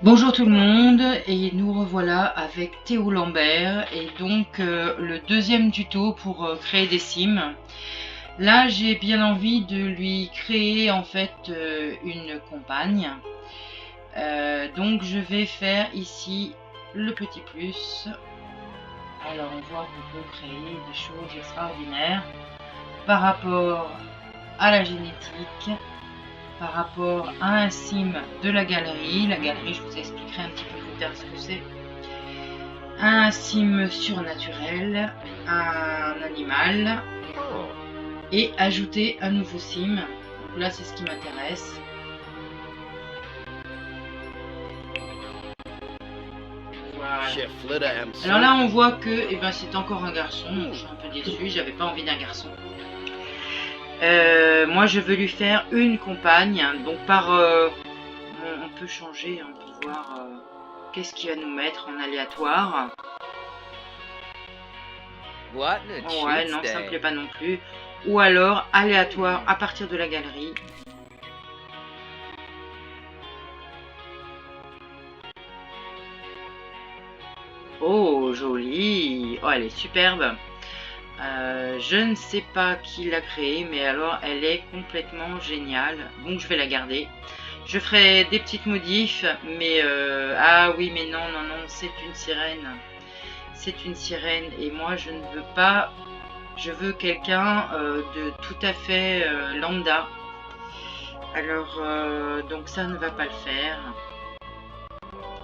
Bonjour tout le monde, et nous revoilà avec Théo Lambert et donc le deuxième tuto pour créer des sims. Là j'ai bien envie de lui créer en fait une compagne. Donc je vais faire ici le petit plus. Alors on voit qu'on peut créer des choses extraordinaires par rapport à la génétique, par rapport à un sim de la galerie. La galerie, je vous expliquerai un petit peu plus tard ce que c'est. Un sim surnaturel, un animal et ajouter un nouveau sim. Donc là, c'est ce qui m'intéresse. Voilà. Alors là, on voit que c'est encore un garçon, donc je suis un peu déçue, j'avais pas envie d'un garçon. Moi je veux lui faire une compagne, donc on peut changer, on peut voir qu'est-ce qu'il va nous mettre en aléatoire. Ouais, non, ça me plaît pas non plus. Ou alors aléatoire à partir de la galerie. Oh, jolie. Oh, elle est superbe. Je ne sais pas qui l'a créée, mais alors elle est complètement géniale. Donc je vais la garder. Je ferai des petites modifs, mais ah oui, mais non, non, non, c'est une sirène. C'est une sirène et moi je ne veux pas. Je veux quelqu'un de tout à fait lambda. Alors donc ça ne va pas le faire.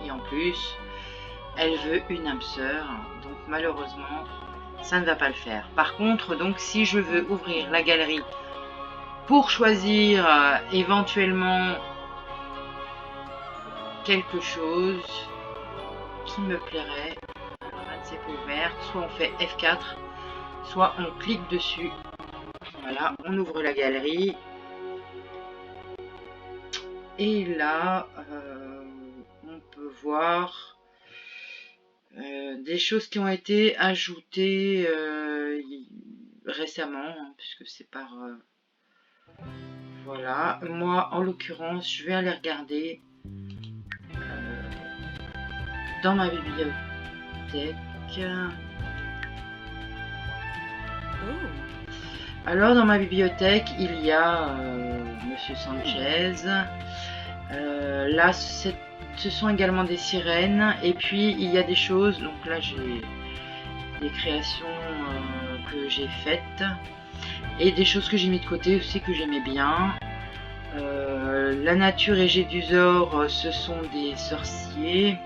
Et en plus, elle veut une âme sœur, donc malheureusement, ça ne va pas le faire. Par contre, donc si je veux ouvrir la galerie pour choisir éventuellement quelque chose qui me plairait, alors là c'est pas ouvert, soit on fait F4, soit on clique dessus. Voilà, on ouvre la galerie. Et là, on peut voir des choses qui ont été ajoutées récemment, hein, puisque c'est par... voilà, moi en l'occurrence, je vais aller regarder dans ma bibliothèque. Alors dans ma bibliothèque, il y a Monsieur Sanchez. Là, ce sont également des sirènes. Et puis il y a des choses. Donc là, j'ai des créations que j'ai faites et des choses que j'ai mis de côté aussi que j'aimais bien. La nature et Gédusor, ce sont des sorciers.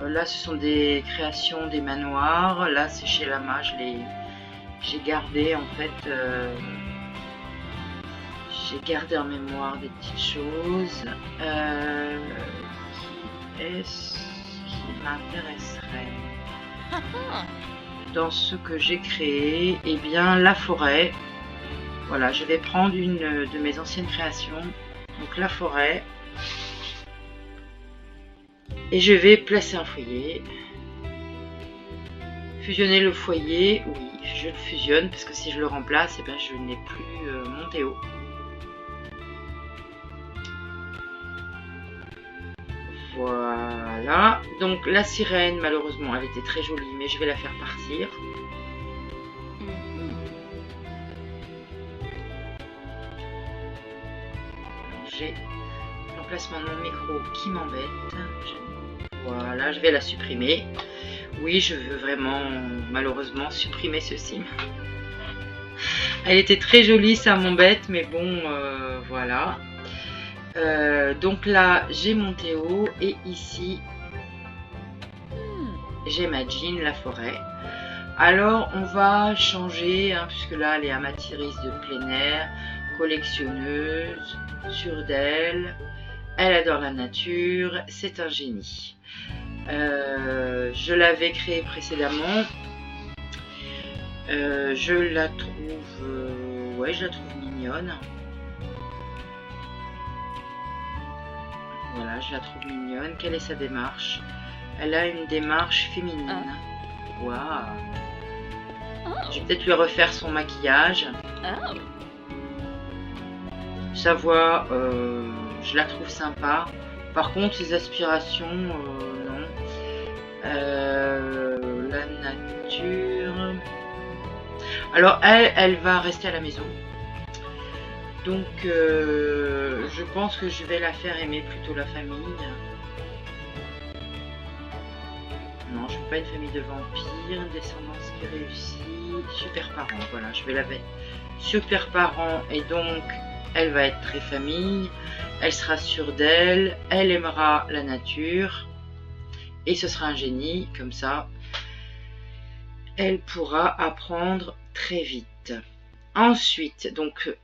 Là, ce sont des créations des manoirs. Là, c'est chez Lama. J'ai gardé en fait. J'ai gardé en mémoire des petites choses. Qui est-ce qui m'intéresserait dans ce que j'ai créé? Eh bien, la forêt. Voilà, je vais prendre une de mes anciennes créations, donc la forêt, et je vais placer un foyer. Fusionner le foyer, oui, je le fusionne, parce que si je le remplace, eh bien, je n'ai plus mon Théo. Voilà, donc la sirène, malheureusement, elle était très jolie, mais je vais la faire partir. J'ai l'emplacement de mon micro qui m'embête. Voilà, je vais la supprimer. Oui, je veux vraiment, malheureusement, supprimer ce sim. Elle était très jolie, ça m'embête, mais bon, voilà. Donc là, j'ai mon Théo, et ici, j'ai ma Jean, la forêt. Alors, on va changer, hein, puisque là, elle est amatrice de plein air, collectionneuse, sûre d'elle, elle adore la nature, c'est un génie. Je l'avais créée précédemment. Je la trouve, ouais, je la trouve mignonne. Voilà, je la trouve mignonne. Quelle est sa démarche? Elle a une démarche féminine. Waouh! Je vais peut-être lui refaire son maquillage. Sa voix, je la trouve sympa. Par contre, ses aspirations, non. La nature... Alors, elle va rester à la maison. Donc, je pense que je vais la faire aimer plutôt la famille. Non, je veux pas une famille de vampires. Descendance qui réussit. Super parents, voilà, je vais la mettre. Super parents, et donc, elle va être très famille. Elle sera sûre d'elle. Elle aimera la nature. Et ce sera un génie, comme ça. Elle pourra apprendre très vite. Ensuite, donc,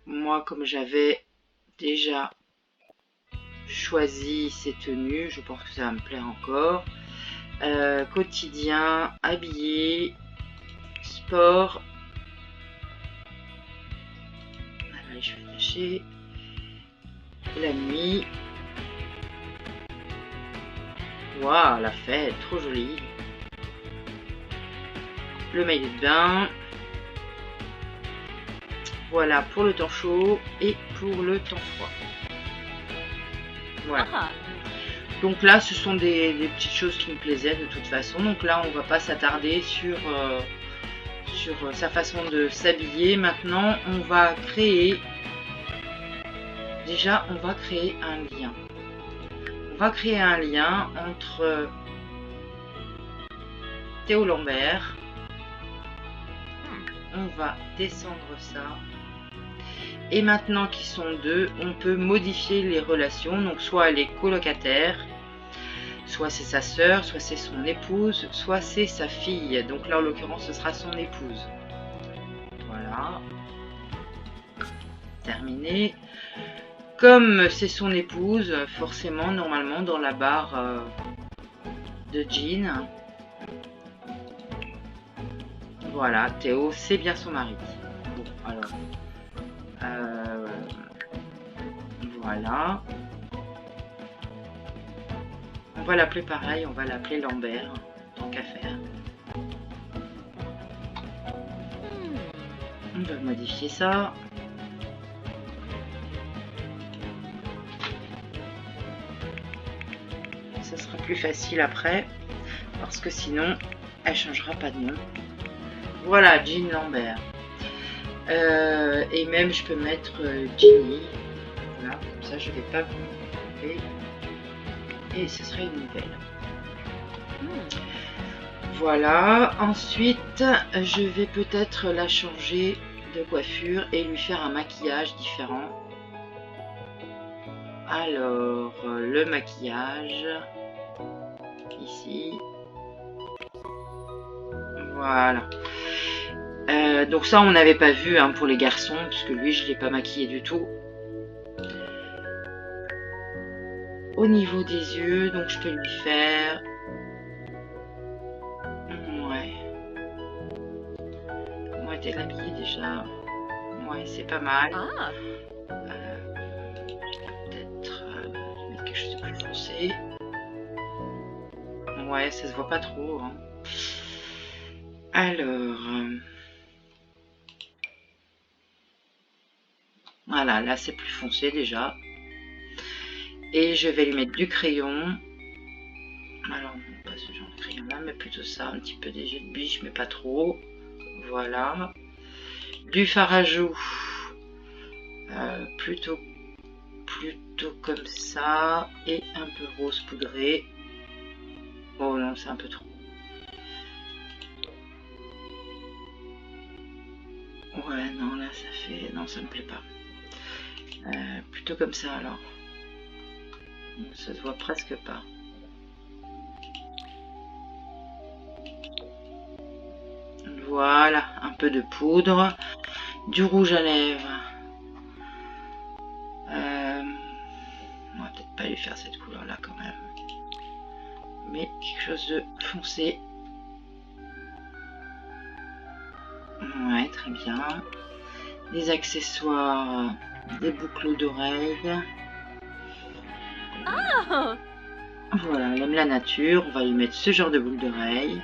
moi, comme j'avais déjà choisi ces tenues, je pense que ça va me plaire encore. Quotidien, habillé, sport. Voilà, je vais lâcher. La nuit. Waouh, la fête, trop jolie. Le maillot de bain. Voilà pour le temps chaud et pour le temps froid. Voilà. Donc là, ce sont des petites choses qui me plaisaient de toute façon. Donc là, on va pas s'attarder sur sa façon de s'habiller. Maintenant, on va créer... Déjà, on va créer un lien. On va créer un lien entre Théo Lambert. On va descendre ça. Et maintenant qu'ils sont deux, on peut modifier les relations. Donc soit elle est colocataire, soit c'est sa sœur, soit c'est son épouse, soit c'est sa fille. Donc là en l'occurrence ce sera son épouse. Voilà. Terminé. Comme c'est son épouse, forcément normalement dans la barre de jean. Voilà, Théo c'est bien son mari. Bon alors. Voilà. On va l'appeler pareil, on va l'appeler Lambert, tant qu'à faire. On va modifier ça. Ça sera plus facile après, parce que sinon, elle changera pas de nom. Voilà, Jean Lambert. Et même, je peux mettre Ginny. Voilà, comme ça, je ne vais pas vous couper. Et ce serait une nouvelle. Voilà, ensuite, je vais peut-être la changer de coiffure et lui faire un maquillage différent. Alors, le maquillage, ici. Voilà. Donc ça, on n'avait pas vu hein, pour les garçons, puisque lui, je ne l'ai pas maquillé du tout. Au niveau des yeux, donc je peux lui faire... Ouais. Comment est-elle habillée déjà? Ouais, c'est pas mal. Peut-être mettre quelque chose de plus foncé. Ouais, ça se voit pas trop. Hein. Alors... Voilà, là c'est plus foncé déjà. Et je vais lui mettre du crayon. Alors, non, pas ce genre de crayon là, mais plutôt ça, un petit peu des yeux de biche, mais pas trop. Voilà. Du fard à joues. Plutôt comme ça. Et un peu rose poudré. Oh non, c'est un peu trop. Ouais, non, là ça fait... Non, ça me plaît pas. Plutôt comme ça alors. Ça se voit presque pas. Voilà, un peu de poudre, du rouge à lèvres. On va peut-être pas lui faire cette couleur là quand même. Mais quelque chose de foncé. Ouais, très bien. Des accessoires, des boucles d'oreilles. Voilà, elle aime la nature, on va lui mettre ce genre de boucle d'oreille.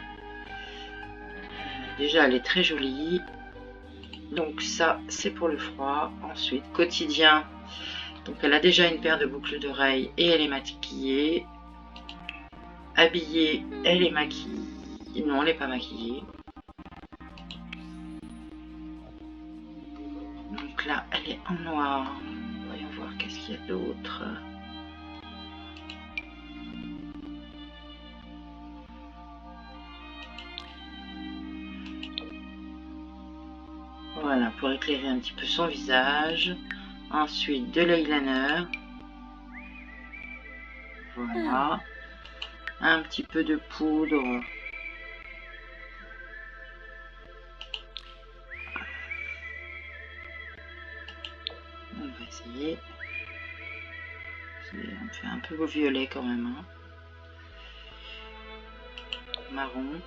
Déjà, elle est très jolie. Donc ça, c'est pour le froid. Ensuite, quotidien, Donc elle a déjà une paire de boucles d'oreilles et elle est maquillée. Habillée, elle est maquillée. Non, elle n'est pas maquillée. Donc là, elle est en noir. Voyons voir qu'est-ce qu'il y a d'autre. Voilà, pour éclairer un petit peu son visage. Ensuite, de l'eyeliner. Voilà. Un petit peu de poudre. On va essayer. On fait un peu au violet quand même. Hein. Marron.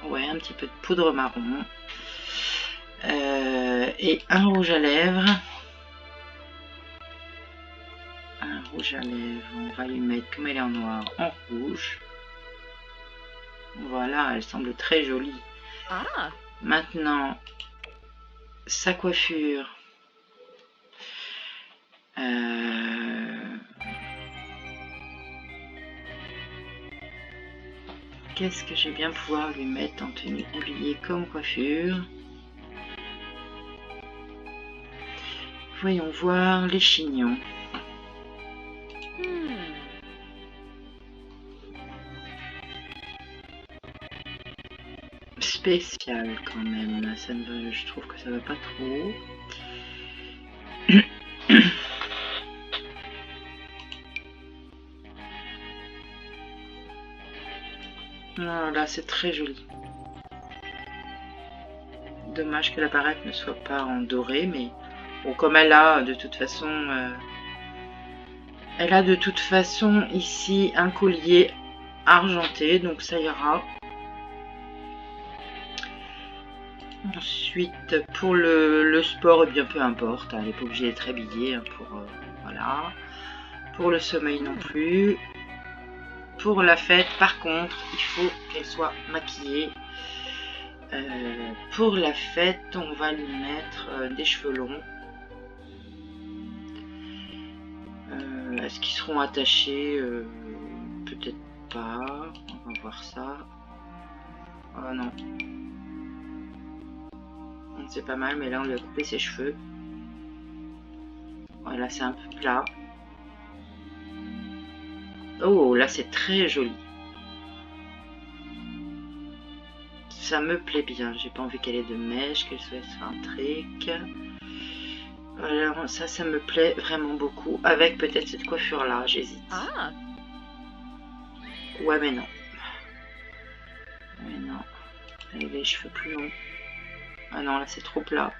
Ouais, un petit peu de poudre marron. Et un rouge à lèvres. Un rouge à lèvres, on va lui mettre, comme elle est en noir, en rouge. Voilà, elle semble très jolie. Ah. Maintenant, sa coiffure. Qu'est-ce que je vais bien pouvoir lui mettre en tenue oubliée comme coiffure? Voyons voir les chignons. Spécial quand même, ça ne va, je trouve que ça va pas trop. Non, là c'est très joli. Dommage que la barrette ne soit pas en doré, mais bon, comme elle a de toute façon, ici un collier argenté, donc ça ira. Ensuite, pour le sport, eh bien peu importe, elle n'est pas obligée d'être habillée hein, pour voilà. Pour le sommeil non plus. Pour la fête, par contre, il faut qu'elle soit maquillée. Pour la fête, on va lui mettre des cheveux longs. Est-ce qu'ils seront attachés? Peut-être pas. On va voir ça. Oh non. C'est pas mal, mais là on lui a coupé ses cheveux. Voilà, c'est un peu plat. Oh, là c'est très joli. Ça me plaît bien. J'ai pas envie qu'elle ait de mèche, qu'elle soit excentrique. Alors ça me plaît vraiment beaucoup. Avec peut-être cette coiffure là, j'hésite. Ah. Ouais, mais non. Mais non. Elle a les cheveux plus longs. Ah non, là c'est trop plat.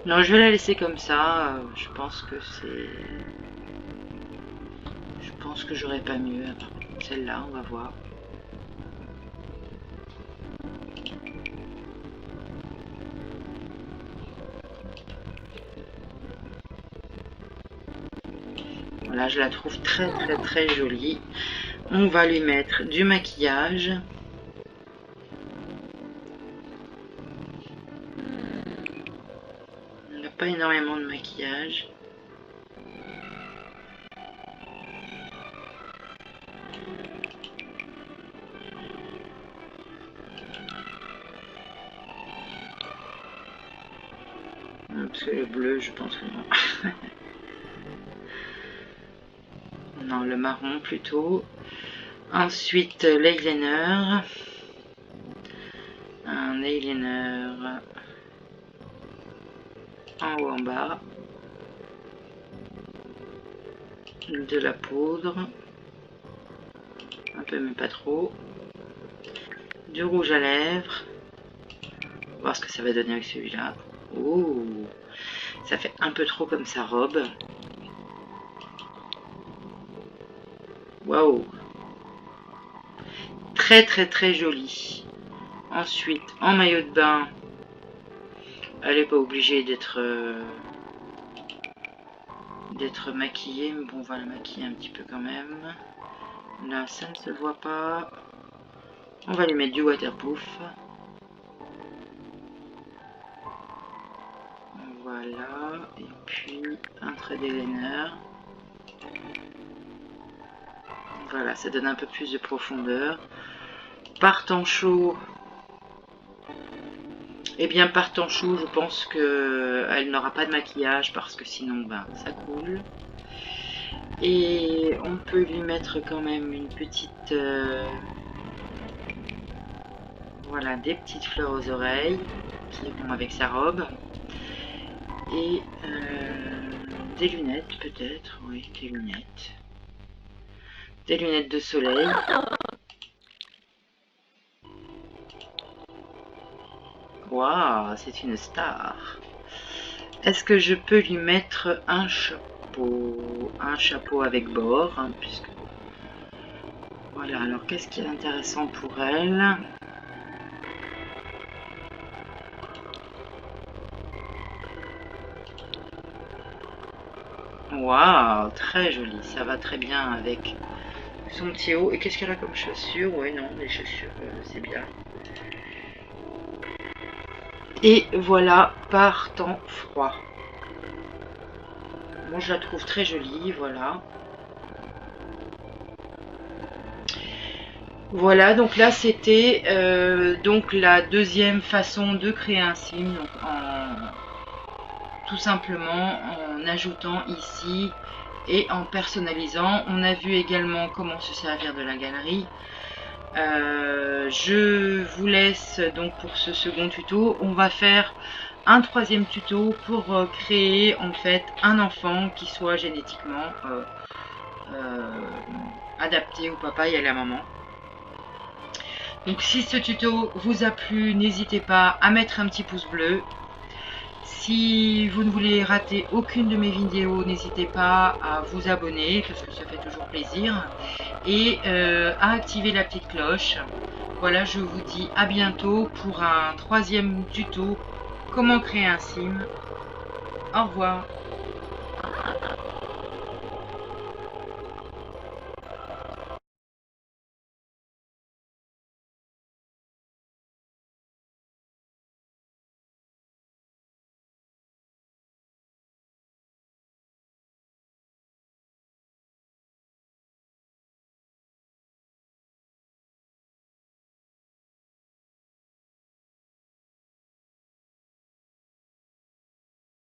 Non, je vais la laisser comme ça. Je pense que c'est... Je pense que j'aurais pas mieux. Celle-là, on va voir. Voilà, je la trouve très très très jolie. On va lui mettre du maquillage. pas énormément de maquillage. Parce que le bleu, je pense que non. Non, le marron plutôt. Ensuite, l'eyeliner. Un eyeliner en haut, en bas. De la poudre. Un peu, mais pas trop. Du rouge à lèvres. On va voir ce que ça va donner avec celui-là. Oh, ça fait un peu trop comme sa robe. Waouh, très très très joli. Ensuite, en maillot de bain, elle n'est pas obligée d'être maquillée, mais bon, on va la maquiller un petit peu quand même. Là, ça ne se voit pas. On va lui mettre du waterproof. Voilà, et puis un trait d'eyeliner. Voilà, ça donne un peu plus de profondeur. Partant chaud, eh bien partant chaud, je pense qu'elle n'aura pas de maquillage parce que sinon ben, ça coule. Et on peut lui mettre quand même une petite... voilà, des petites fleurs aux oreilles qui vont avec sa robe. Et des lunettes peut-être, oui, des lunettes. Des lunettes de soleil. Waouh, c'est une star. Est-ce que je peux lui mettre un chapeau? Un chapeau avec bord, hein, puisque... Voilà, alors qu'est-ce qui est intéressant pour elle? Waouh, très joli, ça va très bien avec son petit haut. Et qu'est-ce qu'elle a comme chaussures? Ouais, non, les chaussures, c'est bien. Et voilà, par temps froid. Moi, je la trouve très jolie, voilà. Voilà, donc là, c'était donc la deuxième façon de créer un sim, donc tout simplement en ajoutant ici et en personnalisant. On a vu également comment se servir de la galerie. Je vous laisse donc pour ce second tuto. On va faire un troisième tuto pour créer en fait un enfant qui soit génétiquement adapté au papa et à la maman. Donc si ce tuto vous a plu, n'hésitez pas à mettre un petit pouce bleu. Si vous ne voulez rater aucune de mes vidéos, n'hésitez pas à vous abonner parce que ça fait toujours plaisir. Et à activer la petite cloche. Voilà, je vous dis à bientôt pour un troisième tuto, comment créer un sim. Au revoir.